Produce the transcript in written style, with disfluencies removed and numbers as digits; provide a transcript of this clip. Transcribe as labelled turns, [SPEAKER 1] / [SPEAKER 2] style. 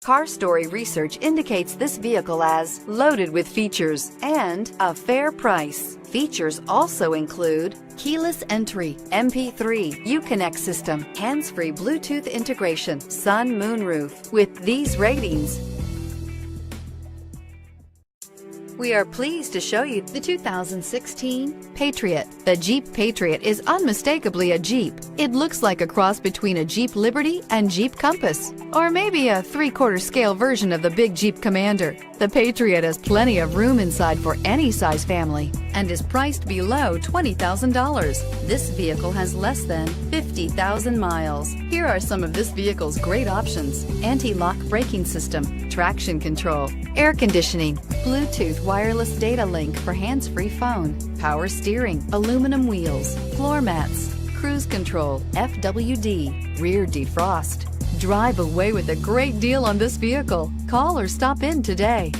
[SPEAKER 1] Car Story research indicates this vehicle as loaded with features and a fair price. Features also include keyless entry, MP3, Uconnect system, hands-free Bluetooth integration, sun moonroof. With these ratings, we are pleased to show you the 2016 Patriot. The Jeep Patriot is unmistakably a Jeep. It looks like a cross between a Jeep Liberty and Jeep Compass, or maybe a 3/4 scale version of the big Jeep Commander. The Patriot has plenty of room inside for any size family and is priced below $20,000. This vehicle has less than 50,000 miles. Here are some of this vehicle's great options: anti-lock braking system, traction control, air conditioning, Bluetooth wireless data link for hands-free phone, power steering, aluminum wheels, floor mats, cruise control, FWD, rear defrost. Drive away with a great deal on this vehicle. Call or stop in today.